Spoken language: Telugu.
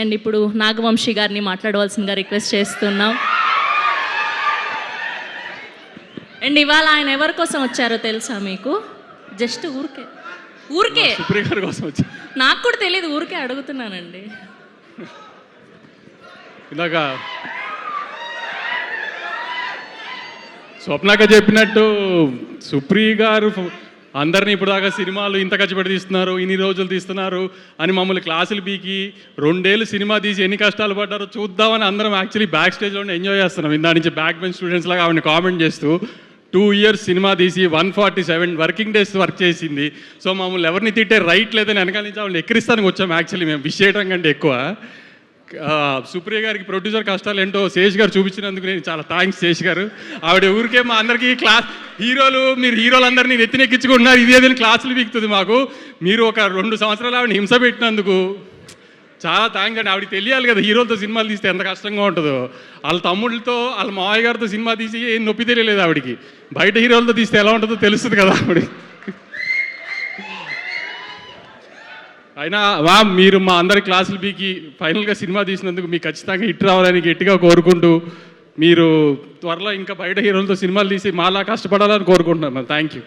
అండ్ ఇప్పుడు నాగవంశీ గారిని మాట్లాడవలసిందిగా రిక్వెస్ట్ చేస్తున్నాం. అండ్ ఇవాళ ఆయన ఎవరి కోసం వచ్చారో తెలుసా మీకు? జస్ట్ ఊరికే సుప్రియ గారి కోసం వచ్చా. నాకు కూడా తెలియదు, ఊరికే అడుగుతున్నానండి. ఇలాగ స్వప్నక చెప్పినట్టు సుప్రియ గారు అందరినీ ఇప్పుడు దాకా సినిమాలు ఇంత కచ్చిపెట్టి తీస్తున్నారు, ఇన్ని రోజులు తీస్తున్నారు అని మమ్మల్ని క్లాసులు పీకి 2 ఏళ్ళు సినిమా తీసి ఎన్ని కష్టాలు పడ్డారో చూద్దామని అందరం యాక్చువల్లీ బ్యాక్ స్టేజ్లోనే ఎంజాయ్ చేస్తున్నాం. ఇందా నుంచి బ్యాక్ బెంచ్ స్టూడెంట్స్ లాగా ఆవిడని కామెంట్ చేస్తూ 2 years సినిమా తీసి 147 వర్కింగ్ డేస్ వర్క్ చేసింది. సో మమ్మల్ని ఎవరిని తిట్టే రైట్ లేదని వెనకాల నుంచి ఆవిడని ఎక్కిరిస్తానికి వచ్చాము. యాక్చువల్లీ మేము విష్ చేయడం కంటే ఎక్కువ సుప్రియ గారికి ప్రొడ్యూసర్ కష్టాలు ఏంటో శేష్ గారు చూపించినందుకు నేను చాలా థ్యాంక్స్ శేష్ గారు. ఆవిడ ఊరికే మా అందరికీ క్లాస్ మీరు హీరోలందరినీ నెత్తినెక్కించుకుంటున్నారు, ఇది ఏదైనా క్లాసులు పీకుతుంది మాకు. మీరు ఒక 2 సంవత్సరాలు ఆవిడ హింస పెట్టినందుకు చాలా థ్యాంక్స్ అండి. ఆవిడకి తెలియాలి కదా హీరోలతో సినిమాలు తీస్తే ఎంత కష్టంగా ఉంటుందో. వాళ్ళ తమ్ముళ్ళతో వాళ్ళ మావయ్య గారితో సినిమా తీసి ఏం నొప్పి తెలియలేదు ఆవిడకి. బయట హీరోలతో తీస్తే ఎలా ఉంటుందో తెలుస్తుంది కదా ఆవిడ. అయినా మీరు మా అందరి క్లాసులు పీకి ఫైనల్గా సినిమా తీసినందుకు మీకు ఖచ్చితంగా హిట్ రావాలని గట్టిగా కోరుకుంటూ, మీరు త్వరలో ఇంకా బయట హీరోలతో సినిమాలు తీసి మాలా కష్టపడాలని కోరుకుంటున్నాను. Thank you.